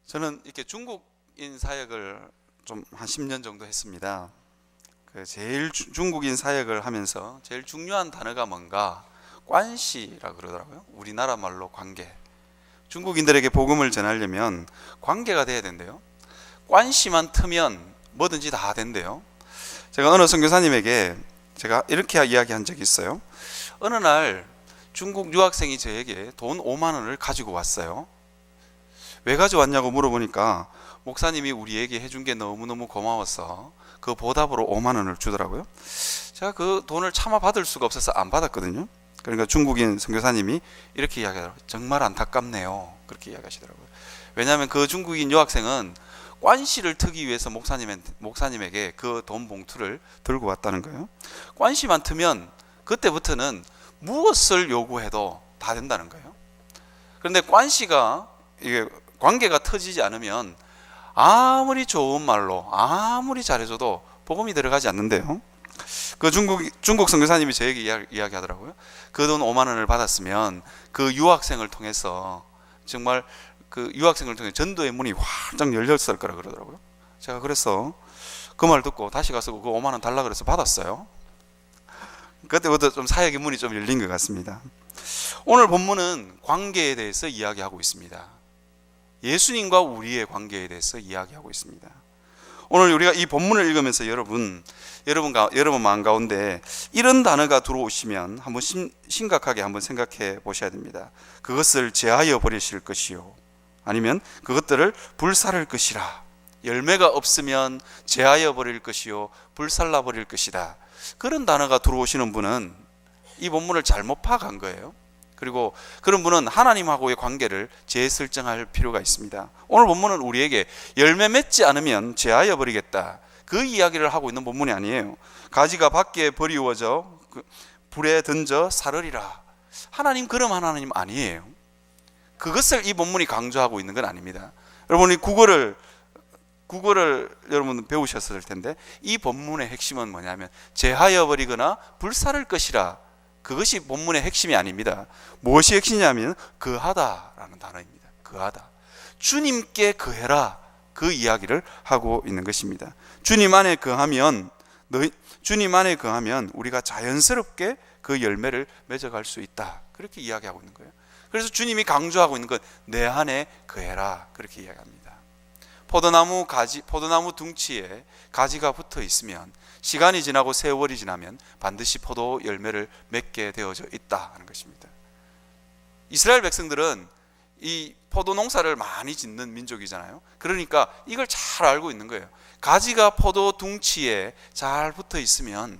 저는 이렇게 중국인 사역을 좀 한 10년 정도 했습니다. 제일 중국인 사역을 하면서 제일 중요한 단어가 뭔가 관시라 그러더라고요. 우리나라 말로 관계. 중국인들에게 복음을 전하려면 관계가 돼야 된대요. 관시만 트면 뭐든지 다 된대요. 제가 어느 선교사님에게 제가 이렇게 이야기한 적이 있어요. 어느 날 중국 유학생이 저에게 돈 5만 원을 가지고 왔어요. 왜 가져왔냐고 물어보니까 목사님이 우리에게 해준 게 너무너무 고마워서 그 보답으로 5만 원을 주더라고요. 제가 그 돈을 차마 받을 수가 없어서 안 받았거든요. 그러니까 중국인 선교사님이 이렇게 이야기하더라고요. 정말 안타깝네요. 그렇게 이야기하시더라고요. 왜냐하면 그 중국인 여학생은 관시를 트기 위해서 목사님에게 그 돈 봉투를 들고 왔다는 거예요. 관시만 트면 그때부터는 무엇을 요구해도 다 된다는 거예요. 그런데 관시가 이게 관계가 터지지 않으면 아무리 좋은 말로 아무리 잘해줘도 복음이 들어가지 않는데요. 그 중국 선교사님이 저에게 이야기하더라고요. 그 돈 5만 원을 받았으면 그 유학생을 통해서 정말 그 유학생을 통해 전도의 문이 활짝 열렸을 거라 그러더라고요. 제가 그래서 그 말 듣고 다시 가서 그 5만 원 달라 그래서 받았어요. 그때부터 좀 사역의 문이 좀 열린 것 같습니다. 오늘 본문은 관계에 대해서 이야기하고 있습니다. 예수님과 우리의 관계에 대해서 이야기하고 있습니다. 오늘 우리가 이 본문을 읽으면서 여러분 마음 가운데 이런 단어가 들어오시면 한번 심각하게 한번 생각해 보셔야 됩니다. 그것을 제하여 버리실 것이요, 아니면 그것들을 불살을 것이라. 열매가 없으면 제하여 버릴 것이요, 불살라 버릴 것이다. 그런 단어가 들어오시는 분은 이 본문을 잘못 파악한 거예요. 그리고 그런 분은 하나님하고의 관계를 재설정할 필요가 있습니다. 오늘 본문은 우리에게 열매 맺지 않으면 제하여 버리겠다, 그 이야기를 하고 있는 본문이 아니에요. 가지가 밖에 버리워져 불에 던져 사르리라. 하나님 그런 하나님 아니에요. 그것을 이 본문이 강조하고 있는 건 아닙니다. 여러분이 국어를 여러분 배우셨을 텐데 이 본문의 핵심은 뭐냐면 제하여 버리거나 불사를 것이라. 그것이 본문의 핵심이 아닙니다. 무엇이 핵심이냐면 거하다라는 단어입니다. 거하다. 주님께 거해라, 그 이야기를 하고 있는 것입니다. 주님 안에 거하면 우리가 자연스럽게 그 열매를 맺어갈 수 있다, 그렇게 이야기하고 있는 거예요. 그래서 주님이 강조하고 있는 건 내 안에 거해라, 그렇게 이야기합니다. 포도나무 둥치에 가지가 붙어 있으면 시간이 지나고 세월이 지나면 반드시 포도 열매를 맺게 되어져 있다 하는 것입니다. 이스라엘 백성들은 이 포도 농사를 많이 짓는 민족이잖아요. 그러니까 이걸 잘 알고 있는 거예요. 가지가 포도 둥치에 잘 붙어 있으면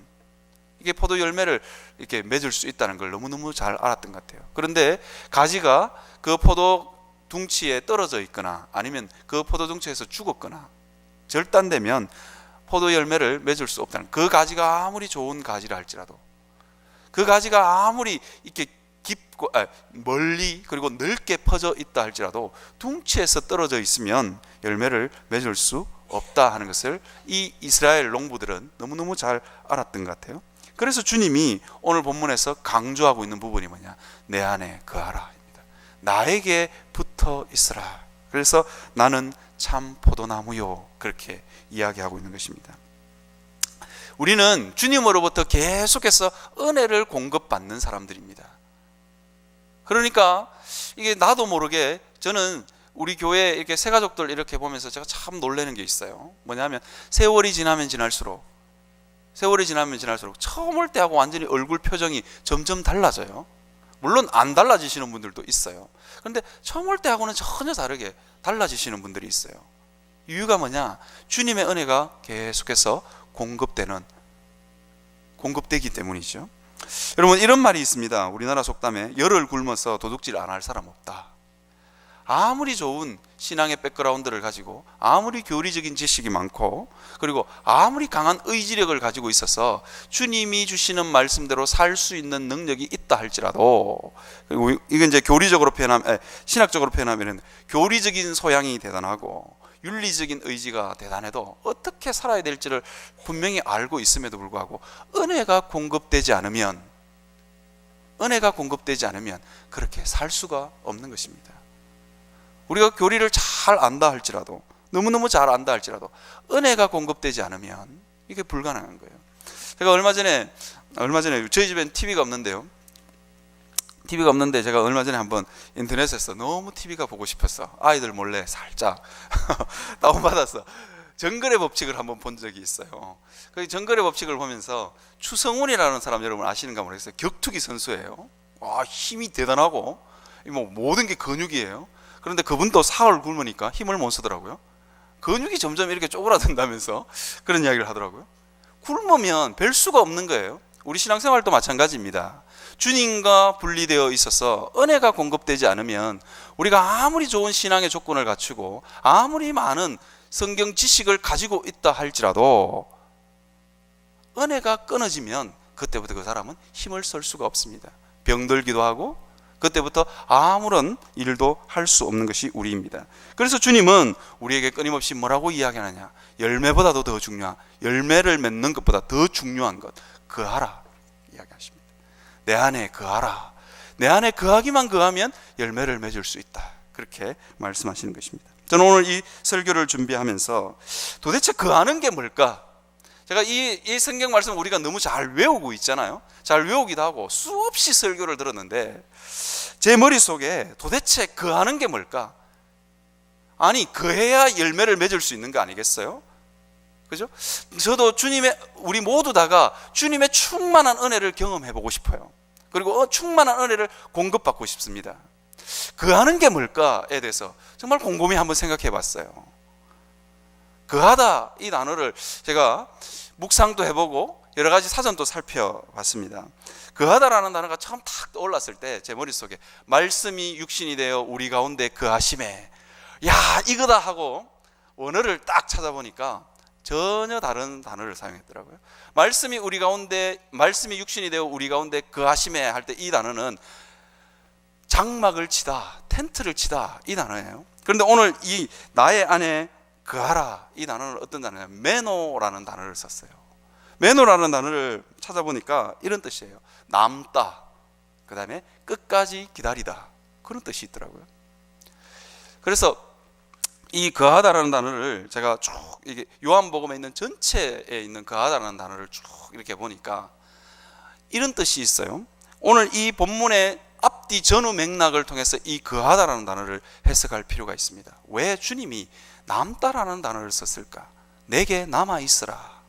이게 포도 열매를 이렇게 맺을 수 있다는 걸 너무너무 잘 알았던 것 같아요. 그런데 가지가 그 포도 둥치에 떨어져 있거나 아니면 그 포도 둥치에서 죽었거나 절단되면 포도 열매를 맺을 수 없다는, 그 가지가 아무리 좋은 가지라 할지라도, 그 가지가 아무리 이렇게 깊고 멀리 그리고 넓게 퍼져 있다 할지라도 둥치에서 떨어져 있으면 열매를 맺을 수 없다 하는 것을 이 이스라엘 농부들은 너무너무 잘 알았던 것 같아요. 그래서 주님이 오늘 본문에서 강조하고 있는 부분이 뭐냐, 내 안에 거하라 입니다. 나에게 붙어 있으라. 그래서 나는 참 포도나무요, 그렇게 이야기하고 있는 것입니다. 우리는 주님으로부터 계속해서 은혜를 공급받는 사람들입니다. 그러니까 이게 나도 모르게 저는 우리 교회 이렇게 새 가족들 이렇게 보면서 제가 참 놀라는 게 있어요. 뭐냐면 세월이 지나면 지날수록 처음 올 때하고 완전히 얼굴 표정이 점점 달라져요. 물론 안 달라지시는 분들도 있어요. 그런데 처음 올 때하고는 전혀 다르게 달라지시는 분들이 있어요. 이유가 뭐냐? 주님의 은혜가 계속해서 공급되기 때문이죠. 여러분, 이런 말이 있습니다. 우리나라 속담에 열을 굶어서 도둑질 안 할 사람 없다. 아무리 좋은 신앙의 백그라운드를 가지고 아무리 교리적인 지식이 많고 그리고 아무리 강한 의지력을 가지고 있어서 주님이 주시는 말씀대로 살 수 있는 능력이 있다 할지라도, 그리고 이건 이제 신학적으로 표현하면 교리적인 소양이 대단하고 윤리적인 의지가 대단해도 어떻게 살아야 될지를 분명히 알고 있음에도 불구하고 은혜가 공급되지 않으면 그렇게 살 수가 없는 것입니다. 우리가 교리를 잘 안다 할지라도, 너무너무 잘 안다 할지라도 은혜가 공급되지 않으면 이게 불가능한 거예요. 제가 얼마 전에 저희 집엔 TV가 없는데요. TV가 없는데 제가 얼마 전에 한번 인터넷에서 너무 TV가 보고 싶었어. 아이들 몰래 살짝 다운받았어. 정글의 법칙을 한번 본 적이 있어요. 그 정글의 법칙을 보면서 추성훈이라는 사람 여러분 아시는가 모르겠어요. 격투기 선수예요. 와, 힘이 대단하고 뭐 모든 게 근육이에요. 그런데 그분도 사흘 굶으니까 힘을 못 쓰더라고요. 근육이 점점 이렇게 쪼그라든다면서 그런 이야기를 하더라고요. 굶으면 뵐 수가 없는 거예요. 우리 신앙생활도 마찬가지입니다. 주님과 분리되어 있어서 은혜가 공급되지 않으면 우리가 아무리 좋은 신앙의 조건을 갖추고 아무리 많은 성경 지식을 가지고 있다 할지라도 은혜가 끊어지면 그때부터 그 사람은 힘을 쓸 수가 없습니다. 병들기도 하고 그때부터 아무런 일도 할 수 없는 것이 우리입니다. 그래서 주님은 우리에게 끊임없이 뭐라고 이야기하느냐, 열매보다도 더 중요한, 열매를 맺는 것보다 더 중요한 것, 거하라 이야기하십니다. 내 안에 거하라. 내 안에 거하기만 거하면 열매를 맺을 수 있다, 그렇게 말씀하시는 것입니다. 저는 오늘 이 설교를 준비하면서 도대체 거하는 게 뭘까? 제가 이 성경 말씀을 우리가 너무 잘 외우고 있잖아요. 잘 외우기도 하고 수없이 설교를 들었는데 제 머릿속에 도대체 거하는 게 뭘까? 아니, 거해야 열매를 맺을 수 있는 거 아니겠어요? 그죠? 저도 우리 모두 다가 주님의 충만한 은혜를 경험해 보고 싶어요. 그리고 충만한 은혜를 공급받고 싶습니다. 거하는 게 뭘까에 대해서 정말 곰곰이 한번 생각해 봤어요. 거하다 이 단어를 제가 묵상도 해보고 여러 가지 사전도 살펴봤습니다. 거하다라는 단어가 처음 탁 떠올랐을 때 제 머릿속에 말씀이 육신이 되어 우리 가운데 거하심에, 야, 이거다 하고 원어를 딱 찾아보니까 전혀 다른 단어를 사용했더라고요. 말씀이 육신이 되어 우리 가운데 거하심에 할 때 이 단어는 장막을 치다, 텐트를 치다 이 단어예요. 그런데 오늘 이 나의 안에 거하라 이 단어는 어떤 단어냐면 메노라는 단어를 썼어요. 메노라는 단어를 찾아보니까 이런 뜻이에요. 남다, 그 다음에 끝까지 기다리다, 그런 뜻이 있더라고요. 그래서 이 거하다라는 단어를 제가 쭉 이게 요한복음에 있는 전체에 있는 거하다라는 단어를 쭉 이렇게 보니까 이런 뜻이 있어요. 오늘 이 본문의 앞뒤 전후 맥락을 통해서 이 거하다라는 단어를 해석할 필요가 있습니다. 왜 주님이 남다라는 단어를 썼을까? 내게 남아 있으라,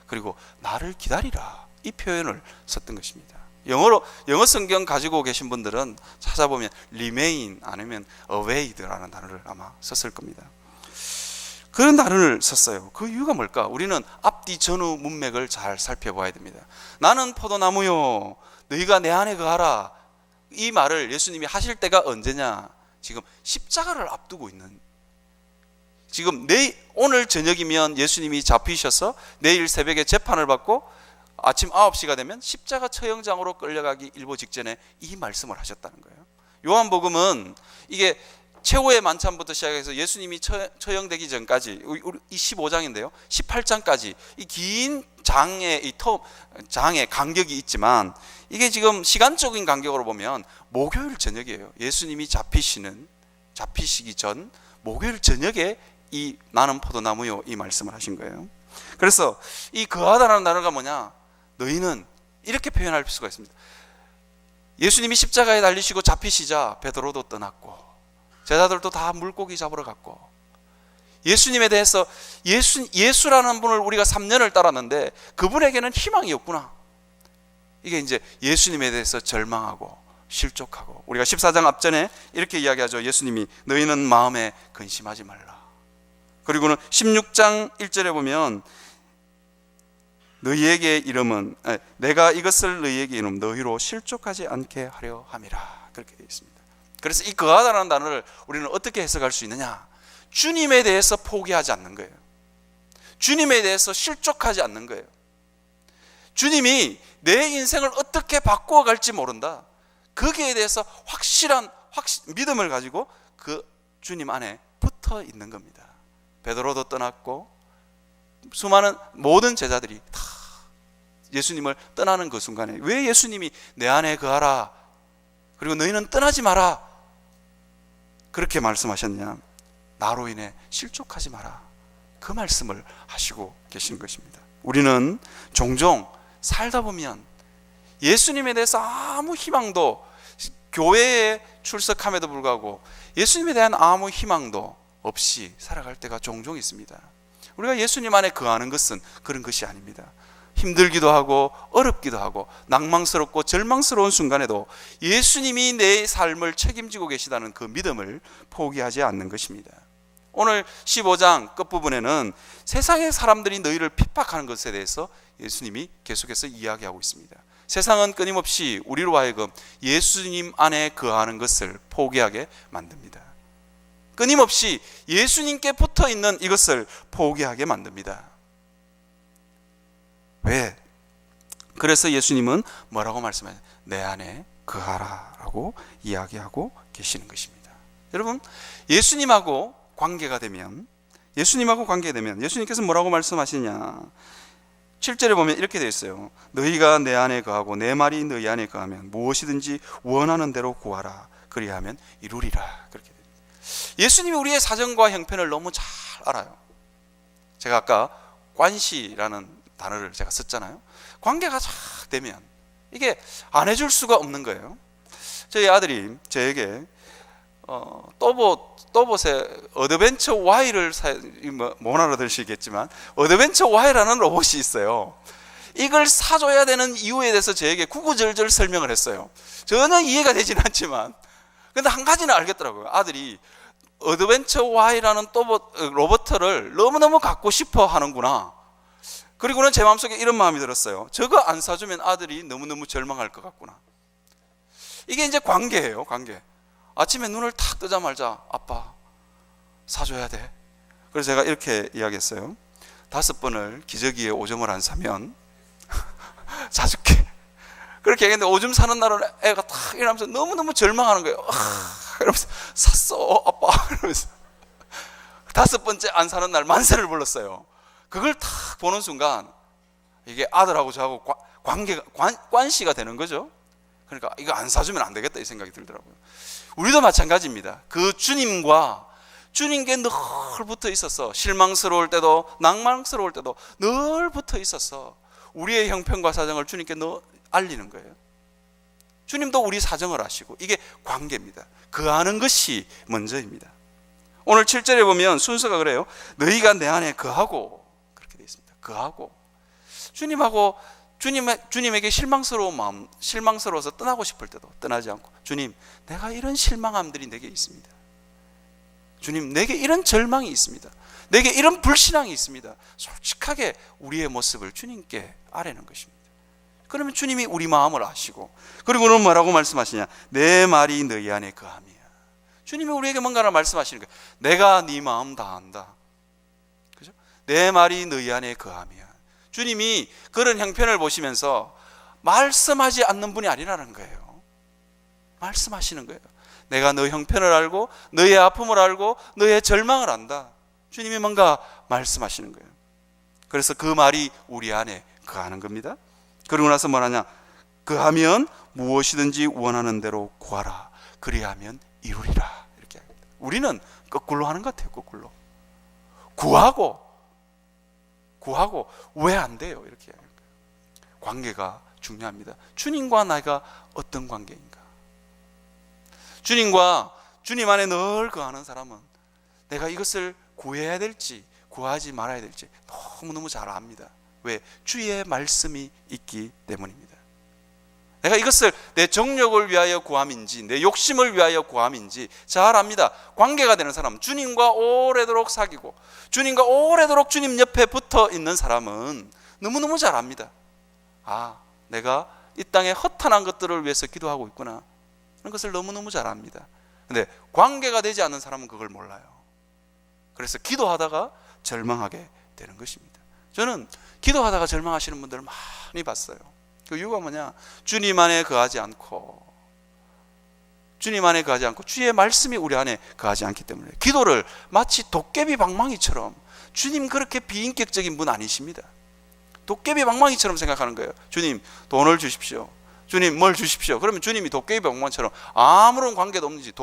그리고 나를 기다리라, 이 표현을 썼던 것입니다. 영어 성경 가지고 계신 분들은 찾아보면 remain 아니면 await라는 단어를 아마 썼을 겁니다. 그런 단어를 썼어요. 그 이유가 뭘까? 우리는 앞뒤 전후 문맥을 잘 살펴봐야 됩니다. 나는 포도나무요, 너희가 내 안에 거하라, 이 말을 예수님이 하실 때가 언제냐? 지금 십자가를 앞두고 있는, 지금 오늘 저녁이면 예수님이 잡히셔서 내일 새벽에 재판을 받고 아침 9시가 되면 십자가 처형장으로 끌려가기 일보 직전에 이 말씀을 하셨다는 거예요. 요한복음은 이게 최후의 만찬부터 시작해서 예수님이 처형되기 전까지, 이 15장인데요 18장까지 이 긴 장의 간격이 있지만 이게 지금 시간적인 간격으로 보면 목요일 저녁이에요. 예수님이 잡히시기 전 목요일 저녁에 이 나는 포도나무요 이 말씀을 하신 거예요. 그래서 이 거하다라는 단어가 뭐냐? 너희는 이렇게 표현할 수가 있습니다. 예수님이 십자가에 달리시고 잡히시자 베드로도 떠났고 제자들도 다 물고기 잡으러 갔고, 예수님에 대해서 예수라는 분을 우리가 3년을 따랐는데 그분에게는 희망이 없구나. 이게 이제 예수님에 대해서 절망하고 실족하고, 우리가 14장 앞전에 이렇게 이야기하죠. 예수님이 너희는 마음에 근심하지 말라. 그리고는 16장 1절에 보면 너희에게 이름은 내가 이것을 너희에게 이름 너희로 실족하지 않게 하려 함이라, 그렇게 되어 있습니다. 그래서 이 거하다라는 단어를 우리는 어떻게 해석할 수 있느냐? 주님에 대해서 포기하지 않는 거예요. 주님에 대해서 실족하지 않는 거예요. 주님이 내 인생을 어떻게 바꾸어 갈지 모른다, 거기에 대해서 확실한 믿음을 가지고 그 주님 안에 붙어 있는 겁니다. 베드로도 떠났고 수많은 모든 제자들이 다 예수님을 떠나는 그 순간에 왜 예수님이 내 안에 거하라, 그리고 너희는 떠나지 마라, 그렇게 말씀하셨냐? 나로 인해 실족하지 마라. 그 말씀을 하시고 계신 것입니다. 우리는 종종 살다 보면 예수님에 대해서 아무 희망도, 교회에 출석함에도 불구하고 예수님에 대한 아무 희망도 없이 살아갈 때가 종종 있습니다. 우리가 예수님 안에 거하는 것은 그런 것이 아닙니다. 힘들기도 하고 어렵기도 하고 낭망스럽고 절망스러운 순간에도 예수님이 내 삶을 책임지고 계시다는 그 믿음을 포기하지 않는 것입니다. 오늘 15장 끝부분에는 세상의 사람들이 너희를 핍박하는 것에 대해서 예수님이 계속해서 이야기하고 있습니다. 세상은 끊임없이 우리로 하여금 예수님 안에 거하는 것을 포기하게 만듭니다. 끊임없이 예수님께 붙어 있는 이것을 포기하게 만듭니다. 왜? 그래서 예수님은 뭐라고 말씀하세요? 내 안에 거하라 라고 이야기하고 계시는 것입니다. 여러분, 예수님하고 관계가 되면 예수님께서 뭐라고 말씀하시냐? 7절에 보면 이렇게 되어 있어요. 너희가 내 안에 거하고 내 말이 너희 안에 거하면 무엇이든지 원하는 대로 구하라. 그리하면 이루리라. 그렇게 됩니다. 예수님이 우리의 사정과 형편을 너무 잘 알아요. 제가 아까 관시라는 단어를 제가 썼잖아요. 관계가 잘 되면 이게 안 해줄 수가 없는 거예요. 저희 아들이 저에게 또봇의 어드벤처 Y를 못 알아들으시겠지만 어드벤처 Y라는 로봇이 있어요. 이걸 사줘야 되는 이유에 대해서 저에게 구구절절 설명을 했어요. 전혀 이해가 되지는 않지만 근데 한 가지는 알겠더라고요. 아들이 어드벤처 Y라는 또봇 로봇을 너무너무 갖고 싶어 하는구나. 그리고는 제 마음속에 이런 마음이 들었어요. 저거 안 사주면 아들이 너무너무 절망할 것 같구나. 이게 이제 관계예요. 관계. 아침에 눈을 탁 뜨자마자 아빠 사줘야 돼. 그래서 제가 이렇게 이야기했어요. 5번을 기저귀에 오줌을 안 사면 사줄게. 그렇게 얘기했는데 오줌 사는 날은 애가 탁 일어나면서 너무너무 절망하는 거예요. 이러면서 샀어 아빠. 이러면서 5번째 안 사는 날 만세를 불렀어요. 그걸 탁 보는 순간 이게 아들하고 저하고 관계가 관시가 되는 거죠. 그러니까 이거 안 사주면 안 되겠다 이 생각이 들더라고요. 우리도 마찬가지입니다. 그 주님께 늘 붙어 있어서 실망스러울 때도 낭만스러울 때도 늘 붙어 있어서 우리의 형편과 사정을 주님께 늘 알리는 거예요. 주님도 우리 사정을 아시고 이게 관계입니다. 거하는 것이 먼저입니다. 오늘 7절에 보면 순서가 그래요. 너희가 내 안에 거하고 그렇게 되어 있습니다. 거하고 주님하고 주님에게 실망스러운 마음, 실망스러워서 떠나고 싶을 때도 떠나지 않고 주님, 내가 이런 실망함들이 내게 있습니다. 주님, 내게 이런 절망이 있습니다. 내게 이런 불신앙이 있습니다. 솔직하게 우리의 모습을 주님께 아뢰는 것입니다. 그러면 주님이 우리 마음을 아시고 그리고는 뭐라고 말씀하시냐? 내 말이 너희 안에 거하며. 주님이 우리에게 뭔가를 말씀하시는 거예요. 내가 네 마음 다 안다. 그죠? 내 말이 너희 안에 거하며. 주님이 그런 형편을 보시면서 말씀하지 않는 분이 아니라는 거예요. 말씀하시는 거예요. 내가 너 형편을 알고 너의 아픔을 알고 너의 절망을 안다. 주님이 뭔가 말씀하시는 거예요. 그래서 그 말이 우리 안에 거하는 겁니다. 그러고 나서 뭐하냐? 거하면 무엇이든지 원하는 대로 구하라. 그리하면 이루리라. 이렇게 합니다. 우리는 거꾸로 하는 것 같아요. 거꾸로 구하고 왜 안 돼요? 이렇게 관계가 중요합니다. 주님과 나가 어떤 관계인가? 주님과 주님 안에 늘 거하는 사람은 내가 이것을 구해야 될지 구하지 말아야 될지 너무너무 잘 압니다. 왜? 주의 말씀이 있기 때문입니다. 내가 이것을 내 정욕을 위하여 구함인지 내 욕심을 위하여 구함인지 잘 압니다. 관계가 되는 사람, 주님과 오래도록 사귀고 주님과 오래도록 주님 옆에 붙어 있는 사람은 너무너무 잘 압니다. 아, 내가 이 땅에 허탄한 것들을 위해서 기도하고 있구나. 그런 것을 너무너무 잘 압니다. 근데 관계가 되지 않는 사람은 그걸 몰라요. 그래서 기도하다가 절망하게 되는 것입니다. 저는 기도하다가 절망하시는 분들을 많이 봤어요. 그 이유가 뭐냐? 주님 안에 거하지 않고 주의 말씀이 우리 안에 거하지 않기 때문에 기도를 마치 도깨비 방망이처럼 주님 그렇게 비인격적인 분 아니십니다. 도깨비 방망이처럼 생각하는 거예요. 주님 돈을 주십시오. 주님 뭘 주십시오. 그러면 주님이 도깨비 방망이처럼 아무런 관계도 없는지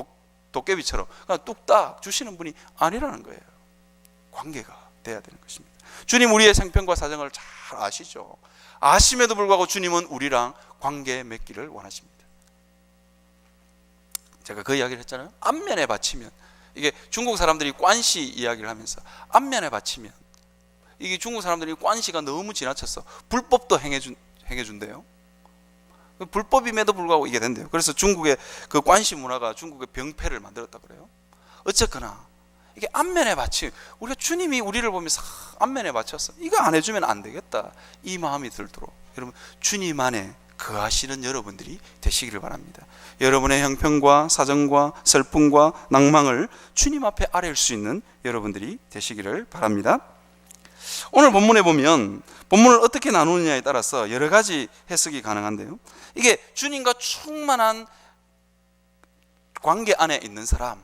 도깨비처럼 그냥 뚝딱 주시는 분이 아니라는 거예요. 관계가 돼야 되는 것입니다. 주님 우리의 생편과 사정을 잘 아시죠. 아심에도 불구하고 주님은 우리랑 관계 맺기를 원하십니다. 제가 그 이야기를 했잖아요. 안면에 바치면, 이게 중국 사람들이 관시 이야기를 하면서 안면에 바치면, 이게 중국 사람들이 관시가 너무 지나쳤어. 불법도 행해준대요. 불법임에도 불구하고 이게 된대요. 그래서 중국의 그 관시 문화가 중국의 병폐를 만들었다 그래요. 어쨌거나 이게 안면에 바치, 우리가 주님이 우리를 보면서 안면에 바쳤어. 이거 안 해주면 안 되겠다, 이 마음이 들도록 여러분 주님 안에 거하시는 여러분들이 되시기를 바랍니다. 여러분의 형편과 사정과 슬픔과 낭망을 주님 앞에 아뢰일 수 있는 여러분들이 되시기를 바랍니다. 오늘 본문에 보면 본문을 어떻게 나누느냐에 따라서 여러 가지 해석이 가능한데요, 이게 주님과 충만한 관계 안에 있는 사람,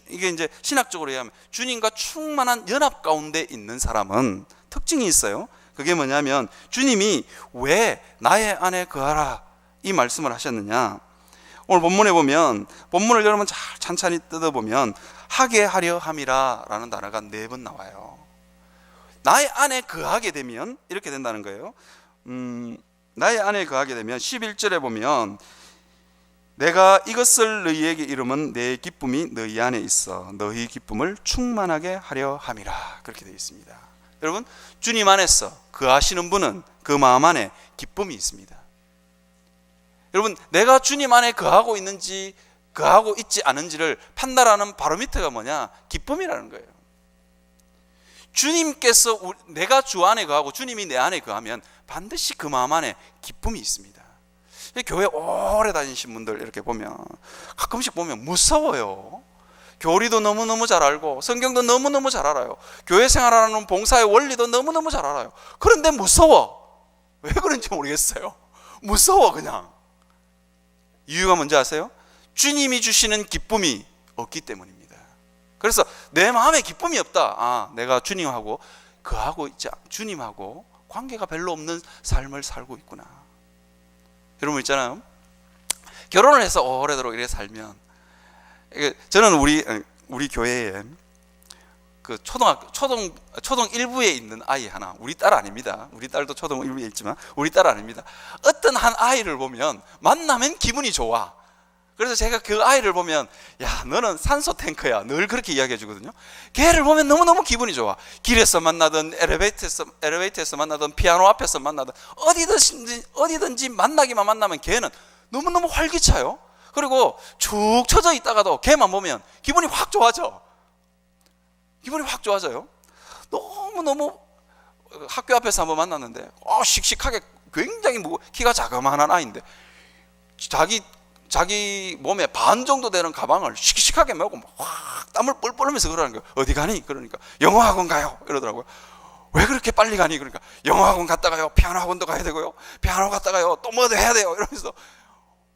이게 이제 신학적으로 얘기하면 주님과 충만한 연합 가운데 있는 사람은 특징이 있어요. 그게 뭐냐면 주님이 왜 나의 안에 거하라 이 말씀을 하셨느냐. 오늘 본문에 보면, 본문을 여러분 잘 찬찬히 뜯어보면 하게 하려 함이라 라는 단어가 4번 나와요. 나의 안에 거하게 되면 이렇게 된다는 거예요. 나의 안에 거하게 되면 11절에 보면 내가 이것을 너희에게 이름은 내 기쁨이 너희 안에 있어 너희 기쁨을 충만하게 하려 함이라, 그렇게 되어 있습니다. 여러분 주님 안에서 거하시는 분은 그 마음 안에 기쁨이 있습니다. 여러분 내가 주님 안에 거하고 있는지 거하고 있지 않은지를 판단하는 바로미터가 뭐냐? 기쁨이라는 거예요. 주님께서 내가 주 안에 거하고 주님이 내 안에 거하면 반드시 그 마음 안에 기쁨이 있습니다. 교회 오래 다니신 분들 이렇게 보면 가끔씩 보면 무서워요. 교리도 너무너무 잘 알고 성경도 너무너무 잘 알아요. 교회 생활하는 봉사의 원리도 너무너무 잘 알아요. 그런데 무서워. 왜 그런지 모르겠어요. 무서워. 그냥 이유가 뭔지 아세요? 주님이 주시는 기쁨이 없기 때문입니다. 그래서 내 마음에 기쁨이 없다, 내가 주님하고 그하고 있지, 주님하고 관계가 별로 없는 삶을 살고 있구나. 여러분 있잖아요, 결혼을 해서 오래도록 이렇게 살면, 저는 우리 교회에 그 초등 1부에 있는 아이 하나, 우리 딸 아닙니다. 우리 딸도 초등 1부에 있지만 우리 딸 아닙니다. 어떤 한 아이를 보면 만나면 기분이 좋아. 그래서 제가 그 아이를 보면 야 너는 산소 탱크야 늘 그렇게 이야기해 주거든요. 걔를 보면 너무너무 기분이 좋아. 길에서 만나든 엘리베이터에서 만나든 피아노 앞에서 만나든 어디든지 만나면 걔는 너무너무 활기차요. 그리고 쭉 쳐져 있다가도 걔만 보면 기분이 확 좋아져. 기분이 확 좋아져요. 너무너무 학교 앞에서 한번 만났는데 씩씩하게 굉장히 키가 자그마한 아이인데 자기 몸에 반 정도 되는 가방을 씩씩하게 메고 확 땀을 뻘뻘 흘리면서 그러는 거예요. 어디 가니? 그러니까 영어학원 가요 이러더라고요. 왜 그렇게 빨리 가니? 그러니까 영어학원 갔다가요 피아노 학원도 가야 되고요, 피아노 갔다가요 또 뭐도 해야 돼요 이러면서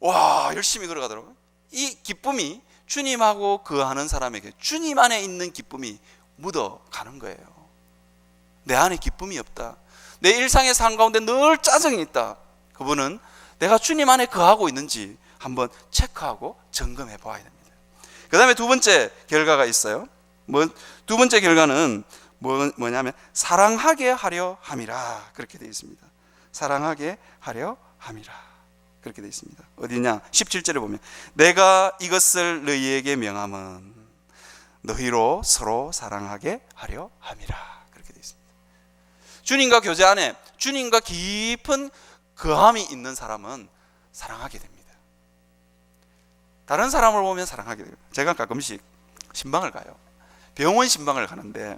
와 열심히 걸어가더라고요. 이 기쁨이 주님하고 거하는 사람에게 주님 안에 있는 기쁨이 묻어가는 거예요. 내 안에 기쁨이 없다, 내 일상의 삶 가운데 늘 짜증이 있다, 그분은 내가 주님 안에 거하고 있는지 한번 체크하고 점검해 봐야 됩니다. 그 다음에 두 번째 결과가 있어요. 두 번째 결과는 뭐냐면 사랑하게 하려 함이라, 그렇게 되어 있습니다. 사랑하게 하려 함이라, 그렇게 되어 있습니다. 어디냐? 17절에 보면 내가 이것을 너희에게 명함은 너희로 서로 사랑하게 하려 함이라, 그렇게 되어 있습니다. 주님과 교제 안에 주님과 깊은 거함이 있는 사람은 사랑하게 됩니다. 다른 사람을 보면 사랑하게 돼요. 제가 가끔씩 신방을 가요. 병원 신방을 가는데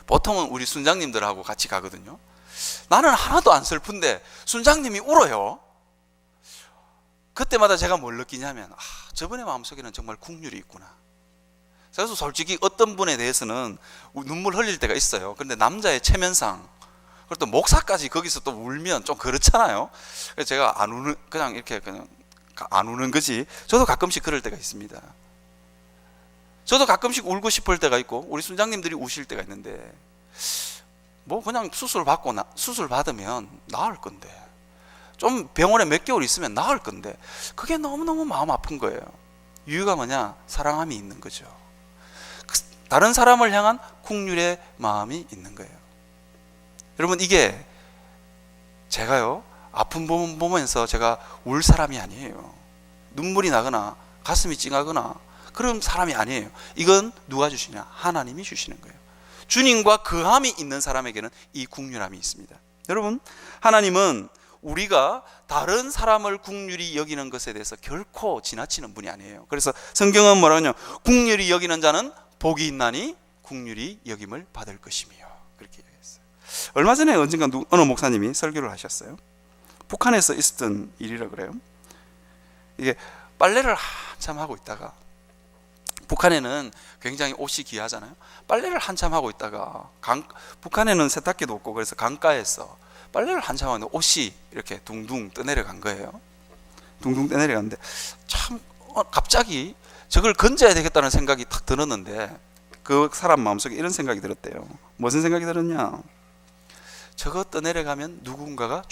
보통은 우리 순장님들하고 같이 가거든요. 나는 하나도 안 슬픈데 순장님이 울어요. 그때마다 제가 뭘 느끼냐면 저분의 마음속에는 정말 국률이 있구나. 그래서 솔직히 어떤 분에 대해서는 눈물 흘릴 때가 있어요. 그런데 남자의 체면상, 그리고 또 목사까지 거기서 또 울면 좀 그렇잖아요. 그래서 제가 안 우는, 그냥 안 우는 거지. 저도 가끔씩 그럴 때가 있습니다. 저도 가끔씩 울고 싶을 때가 있고 우리 순장님들이 우실 때가 있는데 그냥 수술 받으면 나을 건데, 좀 병원에 몇 개월 있으면 나을 건데 그게 너무너무 마음 아픈 거예요. 이유가 뭐냐? 사랑함이 있는 거죠. 다른 사람을 향한 긍휼의 마음이 있는 거예요. 여러분, 이게 제가요, 아픈 부분 보면서 제가 울 사람이 아니에요. 눈물이 나거나 가슴이 찡하거나 그런 사람이 아니에요. 이건 누가 주시냐? 하나님이 주시는 거예요. 주님과 거함이 있는 사람에게는 이 긍휼함이 있습니다. 여러분, 하나님은 우리가 다른 사람을 긍휼히 여기는 것에 대해서 결코 지나치는 분이 아니에요. 그래서 성경은 뭐라 하냐? 긍휼히 여기는 자는 복이 있나니 긍휼히 여김을 받을 것이며, 그렇게 얘기했어요. 얼마 전에 언젠가 어느 목사님이 설교를 하셨어요. 북한에서 있었던 일이라 그래요. 이게 빨래를 한참 하고 있다가, 북한에는 굉장히 옷이 귀하잖아요. 빨래를 한참 하고 있다가 북한에는 세탁기도 없고 그래서 강가에서 빨래를 한참 하는데 옷이 이렇게 둥둥 떠내려간 거예요. 둥둥 떠내려갔는데 참 갑자기 저걸 건져야 되겠다는 생각이 탁 들었는데, 그 사람 마음속에 이런 생각이 들었대요. 무슨 생각이 들었냐? 저거 떠내려가면 누군가가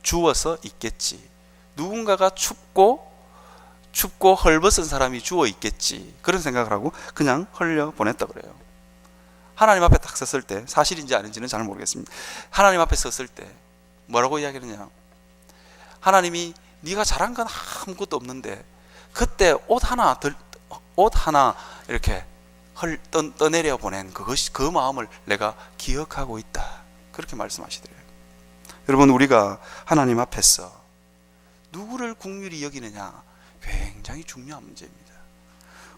주워서 있겠지. 누군가가 춥고 헐벗은 사람이 주워 있겠지. 그런 생각을 하고 그냥 흘려 보냈다 그래요. 하나님 앞에 딱 섰을 때, 사실인지 아닌지는 잘 모르겠습니다. 하나님 앞에 섰을 때 뭐라고 이야기하느냐? 하나님이 네가 잘한 건 아무것도 없는데 그때 옷 하나 이렇게 떠내려 보낸 그 마음을 내가 기억하고 있다. 그렇게 말씀하시더래요. 여러분, 우리가 하나님 앞에서 누구를 긍휼히 여기느냐, 굉장히 중요한 문제입니다.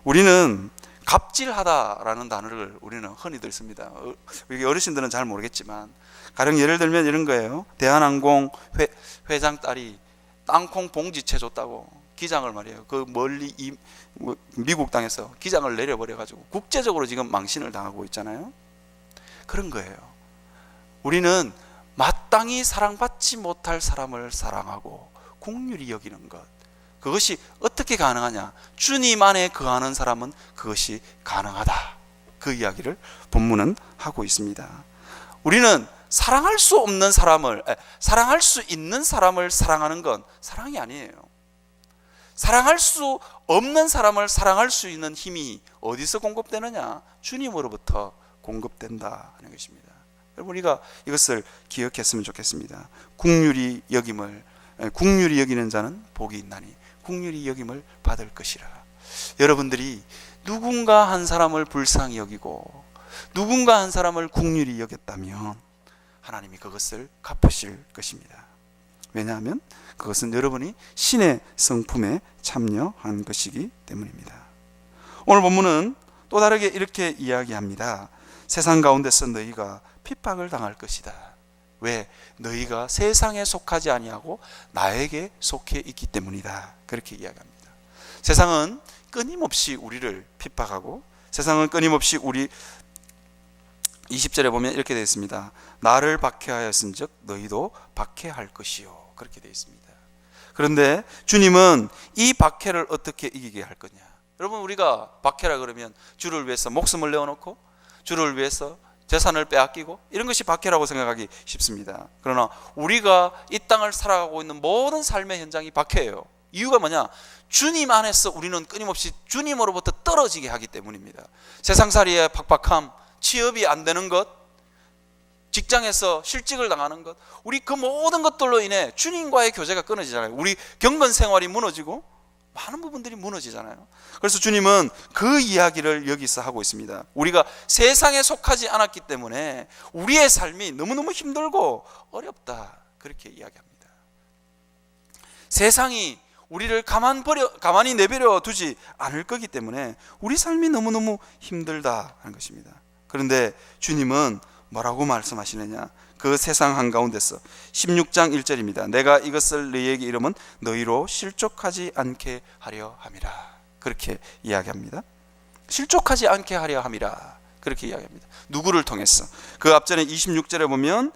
우리는 갑질하다라는 단어를 우리는 흔히들 씁니다. 어르신들은 잘 모르겠지만, 가령 예를 들면 이런 거예요. 대한항공 회장 딸이 땅콩 봉지채 줬다고 기장을 말이에요, 그 멀리 미국 땅에서 기장을 내려버려 가지고 국제적으로 지금 망신을 당하고 있잖아요. 그런 거예요. 우리는 마땅히 사랑받지 못할 사람을 사랑하고 긍휼히 여기는 것, 그것이 어떻게 가능하냐? 주님 안에 거하는 사람은 그것이 가능하다. 그 이야기를 본문은 하고 있습니다. 우리는 사랑할 수 있는 사람을 사랑하는 건 사랑이 아니에요. 사랑할 수 없는 사람을 사랑할 수 있는 힘이 어디서 공급되느냐? 주님으로부터 공급된다 하는 것입니다. 여러분, 우리가 이것을 기억했으면 좋겠습니다. 긍휼히 여기는 자는 복이 있나니 긍휼히 여김을 받을 것이라. 여러분들이 누군가 한 사람을 불쌍히 여기고 누군가 한 사람을 긍휼히 여겼다면 하나님이 그것을 갚으실 것입니다. 왜냐하면 그것은 여러분이 신의 성품에 참여한 것이기 때문입니다. 오늘 본문은 또 다르게 이렇게 이야기합니다. 세상 가운데서 너희가 핍박을 당할 것이다. 왜? 너희가 세상에 속하지 아니하고 나에게 속해 있기 때문이다. 그렇게 이야기합니다. 세상은 끊임없이 우리를 핍박하고, 세상은 끊임없이 우리 20절에 보면 이렇게 되어 있습니다. 나를 박해하였은즉 너희도 박해할 것이요. 그렇게 되어 있습니다. 그런데 주님은 이 박해를 어떻게 이기게 할 거냐? 여러분, 우리가 박해라 그러면 주를 위해서 목숨을 내어놓고 주를 위해서 재산을 빼앗기고 이런 것이 박해라고 생각하기 쉽습니다. 그러나 우리가 이 땅을 살아가고 있는 모든 삶의 현장이 박해예요. 이유가 뭐냐? 주님 안에서 우리는 끊임없이 주님으로부터 떨어지게 하기 때문입니다. 세상살이의 팍팍함, 취업이 안 되는 것, 직장에서 실직을 당하는 것, 우리 그 모든 것들로 인해 주님과의 교제가 끊어지잖아요. 우리 경건 생활이 무너지고 많은 부분들이 무너지잖아요. 그래서 주님은 그 이야기를 여기서 하고 있습니다. 우리가 세상에 속하지 않았기 때문에 우리의 삶이 너무너무 힘들고 어렵다. 그렇게 이야기합니다. 세상이 우리를 가만히 내버려 두지 않을 거기 때문에 우리 삶이 너무너무 힘들다 하는 것입니다. 그런데 주님은 뭐라고 말씀하시느냐? 그 세상 한가운데서 16장 1절입니다. 내가 이것을 너희에게 이르면 너희로 실족하지 않게 하려 함이라. 그렇게 이야기합니다. 실족하지 않게 하려 함이라. 그렇게 이야기합니다. 누구를 통해서? 그 앞전에 26절에 보면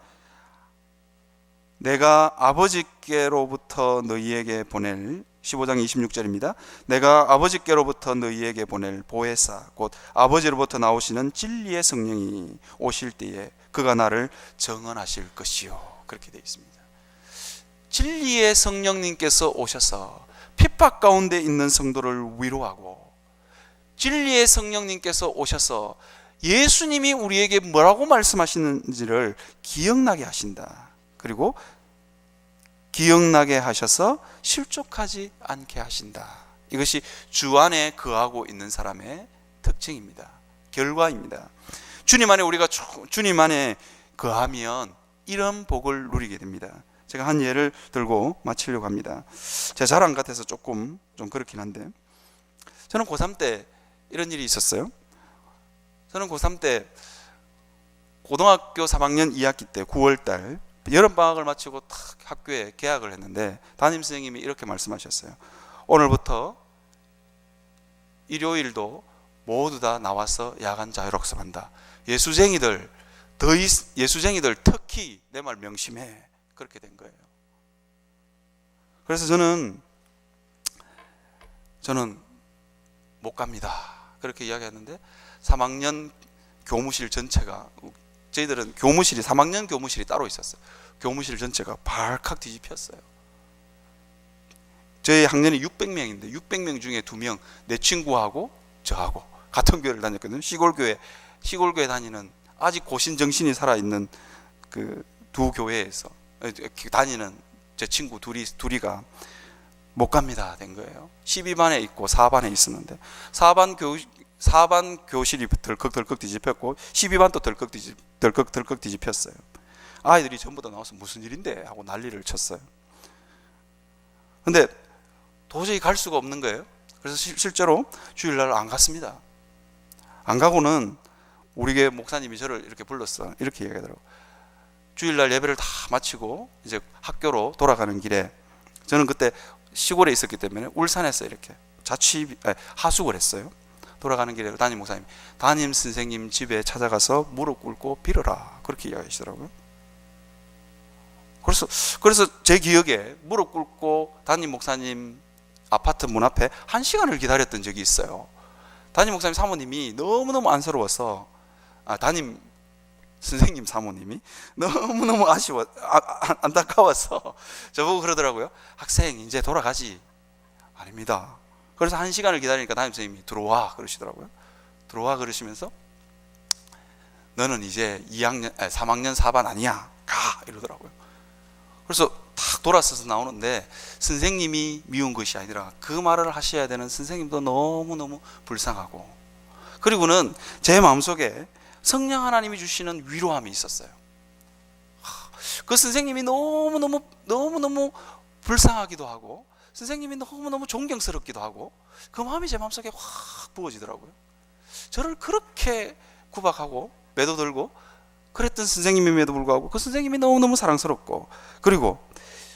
내가 아버지께로부터 너희에게 보낼, 15장 26절입니다. 내가 아버지께로부터 너희에게 보낼 보혜사 곧 아버지로부터 나오시는 진리의 성령이 오실 때에 그가 나를 정언하실 것이요. 그렇게 되어 있습니다. 진리의 성령님께서 오셔서 핍박 가운데 있는 성도를 위로하고, 진리의 성령님께서 오셔서 예수님이 우리에게 뭐라고 말씀하시는지를 기억나게 하신다. 그리고 기억나게 하셔서 실족하지 않게 하신다. 이것이 주 안에 거하고 있는 사람의 특징입니다. 결과입니다. 주님 안에 우리가 주님 안에 거하면 이런 복을 누리게 됩니다. 제가 한 예를 들고 마치려고 합니다. 제 자랑 같아서 조금 좀 그렇긴 한데, 저는 고3 때 이런 일이 있었어요. 저는 고3 때 고등학교 3학년 2학기 때 9월달 여름방학을 마치고 탁 학교에 개학을 했는데, 담임선생님이 이렇게 말씀하셨어요. 오늘부터 일요일도 모두 다 나와서 야간 자율학습한다. 예수쟁이들 특히 내 말 명심해. 그렇게 된 거예요. 그래서 저는 못 갑니다. 그렇게 이야기했는데 3학년 교무실 전체가, 저희들은 3학년 교무실이 따로 있었어요. 교무실 전체가 발칵 뒤집혔어요. 저희 학년이 600명인데 600명 중에 2명, 내 친구하고 저하고 같은 교회를 다녔거든요. 시골교회 다니는 아직 고신정신이 살아있는 그 두 교회에서 다니는 제 친구 둘이가 못 갑니다 된 거예요. 12반에 있고 4반에 있었는데 4반 교실이 덜컥 뒤집혔고 12반도 덜컥 뒤집혔어요. 아이들이 전부 다 나와서 무슨 일인데 하고 난리를 쳤어요. 근데 도저히 갈 수가 없는 거예요. 그래서 실제로 주일날 안 갔습니다. 안 가고는 우리 교회 목사님이 저를 이렇게 불렀어. 이렇게 얘기하더라고요. 주일날 예배를 다 마치고 이제 학교로 돌아가는 길에, 저는 그때 시골에 있었기 때문에 울산에서 이렇게 하숙을 했어요. 돌아가는 길에 담임 목사님, 담임 선생님 집에 찾아가서 무릎 꿇고 빌어라, 그렇게 이야기하시더라고요. 그래서 제 기억에 무릎 꿇고 담임 목사님 아파트 문 앞에 1시간을 기다렸던 적이 있어요. 담임 목사님 사모님이 너무너무 안쓰러워서, 담임 선생님 사모님이 너무너무 안타까워서 저보고 그러더라고요. 학생 이제 돌아가지. 아닙니다. 그래서 1시간을 기다리니까 담임 선생님이 들어와 그러시더라고요. 들어와 그러시면서 너는 이제 3학년 4반 아니야, 가, 이러더라고요. 그래서 탁 돌아서서 나오는데 선생님이 미운 것이 아니라 그 말을 하셔야 되는 선생님도 너무너무 불쌍하고, 그리고는 제 마음속에 성령 하나님이 주시는 위로함이 있었어요. 그 선생님이 너무너무 불쌍하기도 하고 선생님이 너무너무 존경스럽기도 하고, 그 마음이 제 마음속에 확 부어지더라고요. 저를 그렇게 구박하고 매도들고 그랬던 선생님임에도 불구하고 그 선생님이 너무너무 사랑스럽고, 그리고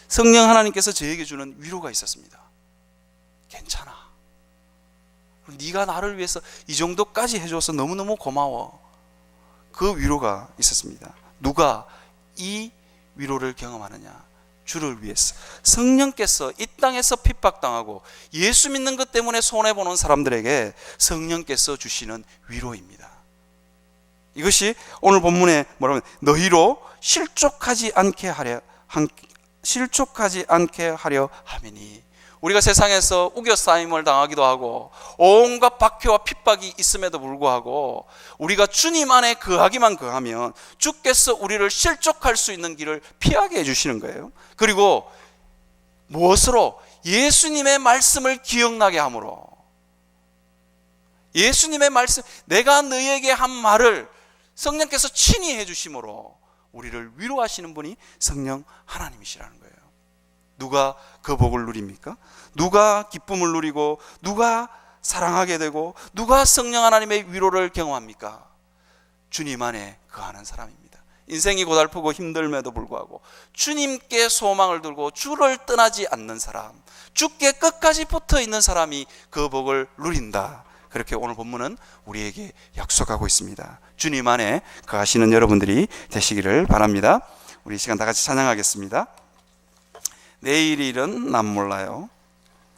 성령 하나님께서 저에게 주는 위로가 있었습니다. 괜찮아, 네가 나를 위해서 이 정도까지 해줘서 너무너무 고마워. 그 위로가 있었습니다. 누가 이 위로를 경험하느냐? 주를 위해서 성령께서 이 땅에서 핍박당하고 예수 믿는 것 때문에 손해보는 사람들에게 성령께서 주시는 위로입니다. 이것이 오늘 본문에 뭐라면 너희로 실족하지 않게 하려 함이니, 우리가 세상에서 우겨싸임을 당하기도 하고 온갖 박해와 핍박이 있음에도 불구하고 우리가 주님 안에 거하면 주께서 우리를 실족할 수 있는 길을 피하게 해주시는 거예요. 그리고 무엇으로? 예수님의 말씀을 기억나게 함으로. 예수님의 말씀, 내가 너희에게 한 말을 성령께서 친히 해주심으로 우리를 위로하시는 분이 성령 하나님이시라는 거예요. 누가 그 복을 누립니까? 누가 기쁨을 누리고 누가 사랑하게 되고 누가 성령 하나님의 위로를 경험합니까? 주님 안에 거하는 사람입니다. 인생이 고달프고 힘들음에도 불구하고 주님께 소망을 두고 주를 떠나지 않는 사람, 주께 끝까지 붙어 있는 사람이 그 복을 누린다. 그렇게 오늘 본문은 우리에게 약속하고 있습니다. 주님 안에 거하시는 여러분들이 되시기를 바랍니다. 우리 이 시간 다 같이 찬양하겠습니다. 내일 일은 난 몰라요.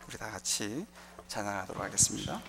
우리 다 같이 찬양하도록 하겠습니다.